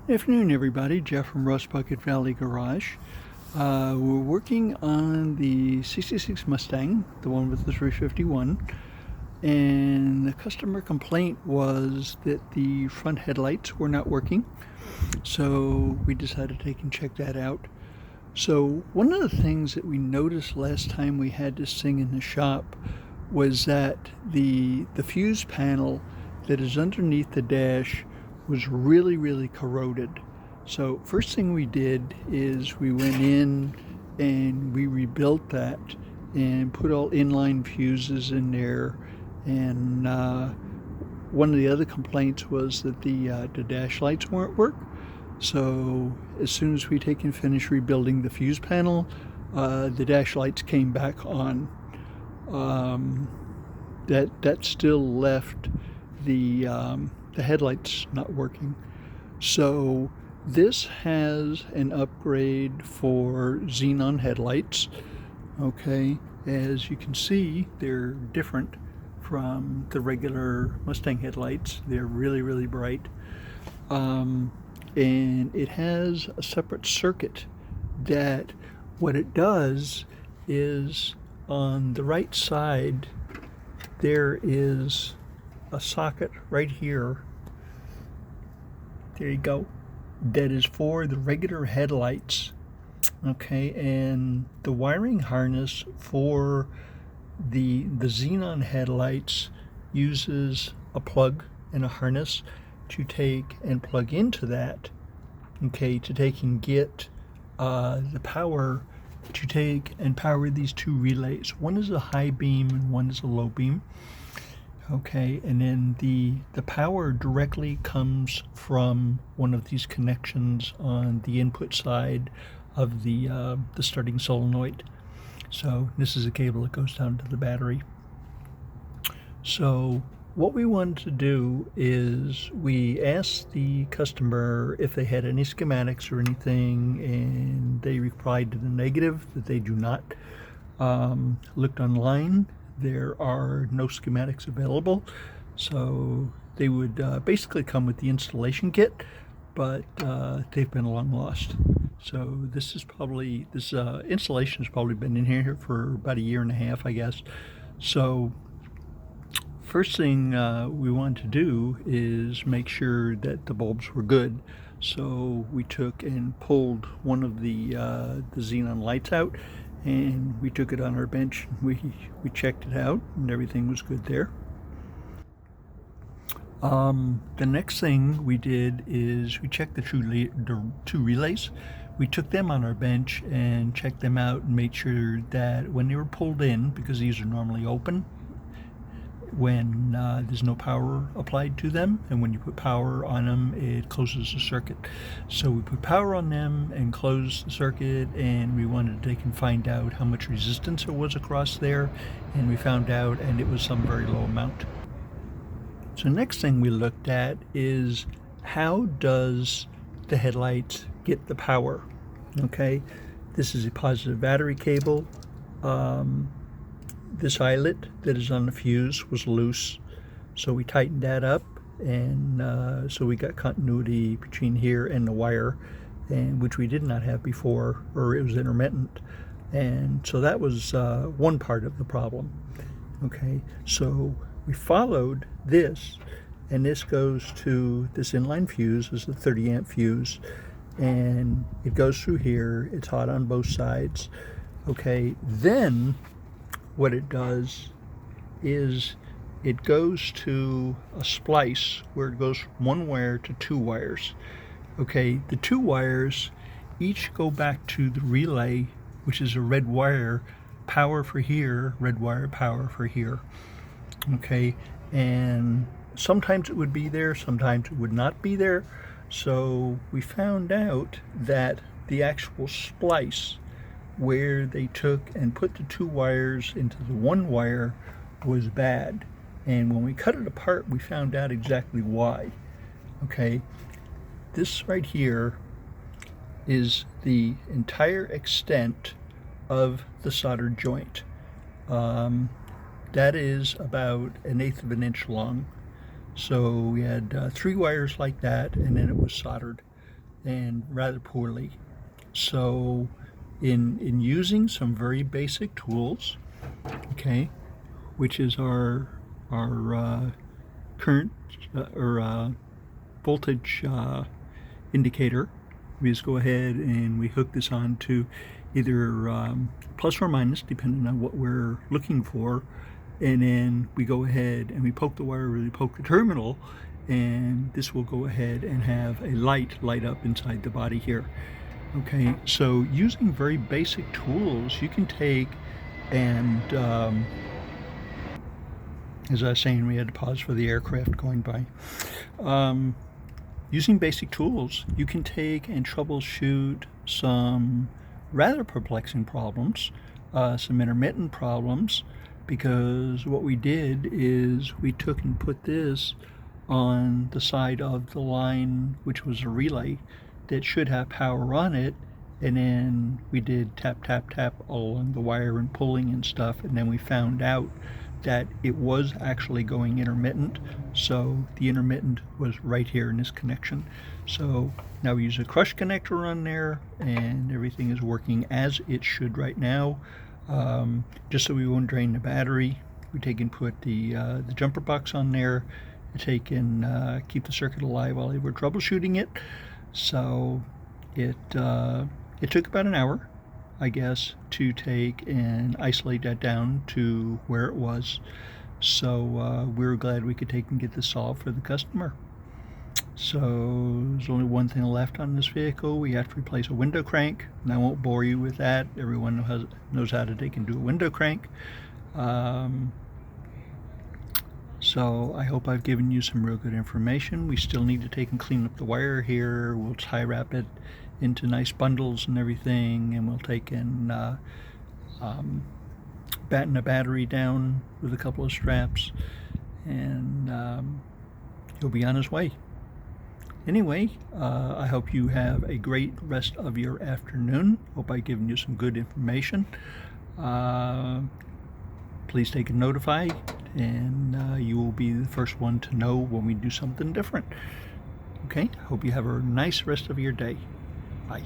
Afternoon, everybody. Jeff from Rust Bucket Valley Garage. We're working on the 66 Mustang, the one with the 351, and the customer complaint was that the front headlights were not working, so we decided to take and check that out. So one of the things that we noticed last time we had this thing in the shop was that the fuse panel that is underneath the dash was really corroded. So first thing we did is we went in and we rebuilt that and put all inline fuses in there. And one of the other complaints was that the dash lights weren't work. So as soon as we take and finish rebuilding the fuse panel, the dash lights came back on. That still left the headlights not working. So this has an upgrade for xenon headlights. Okay, as you can see, they're different from the regular Mustang headlights. They're really bright. And it has a separate circuit that what it does is on the right side there is a socket right here. There you go. That is for the regular headlights. Okay, and the wiring harness for the xenon headlights uses a plug and a harness to take and plug into that. Okay, to take and get the power to take and power these two relays. One is a high beam and one is a low beam. Okay, and then the power directly comes from one of these connections on the input side of the starting solenoid. So this is a cable that goes down to the battery. So what we wanted to do is we asked the customer if they had any schematics or anything, and they replied to the negative that they do not. Looked online. There are no schematics available, so they would basically come with the installation kit, but they've been long lost. So this installation has probably been in here for about a year and a half, I guess. So first thing we wanted to do is make sure that the bulbs were good. So we took and pulled one of the xenon lights out, and we took it on our bench. We checked it out, and everything was good there. The next thing we did is we checked the two relays. We took them on our bench and checked them out and made sure that when they were pulled in, because these are normally open when there's no power applied to them, and when you put power on them it closes the circuit. So we put power on them and closed the circuit, and we wanted to take and find out how much resistance there was across there, and we found out, and it was some very low amount. So next thing we looked at is how does the headlights get the power. Okay, this is a positive battery cable. This eyelet that is on the fuse was loose, so we tightened that up, and so we got continuity between here and the wire, and which we did not have before, or it was intermittent, and so that was one part of the problem. Okay, so we followed this, and this goes to this inline fuse. This is a 30 amp fuse, and it goes through here. It's hot on both sides. Okay, then what it does is it goes to a splice where it goes from one wire to two wires. Okay, the two wires each go back to the relay, which is a red wire, power for here, red wire, power for here. Okay, and sometimes it would be there, sometimes it would not be there. So we found out that the actual splice where they took and put the two wires into the one wire was bad, and when we cut it apart we found out exactly why. Okay, this right here is the entire extent of the soldered joint. That is about 1/8 of an inch long. So we had 3 wires like that, and then it was soldered. and rather poorly. So in using some very basic tools, okay, which is our current or voltage indicator, we just go ahead and we hook this on to either plus or minus, depending on what we're looking for, and then we go ahead and we poke the wire, or we poke the terminal, and this will go ahead and have a light up inside the body here. Okay, so using very basic tools, you can take and as I was saying, we had to pause for the aircraft going by. Using basic tools, you can take and troubleshoot some rather perplexing problems, some intermittent problems, because what we did is we took and put this on the side of the line, which was a relay that should have power on it, and then we did tap all along the wire and pulling and stuff, and then we found out that it was actually going intermittent. So the intermittent was right here in this connection. So now we use a crush connector on there, and everything is working as it should right now. Just so we won't drain the battery, we take and put the jumper box on there to take and keep the circuit alive while we were troubleshooting it. So it took about an hour, I guess, to take and isolate that down to where it was. So we were glad we could take and get this solved for the customer. So there's only one thing left on this vehicle. We have to replace a window crank, and I won't bore you with that. Everyone knows how to take and do a window crank. So I hope I've given you some real good information. We still need to take and clean up the wire here. We'll tie wrap it into nice bundles and everything, and we'll take and batten the battery down with a couple of straps, and he'll be on his way. Anyway, I hope you have a great rest of your afternoon. Hope I've given you some good information. Please take and notify, and you will be the first one to know when we do something different. Okay, hope you have a nice rest of your day. Bye.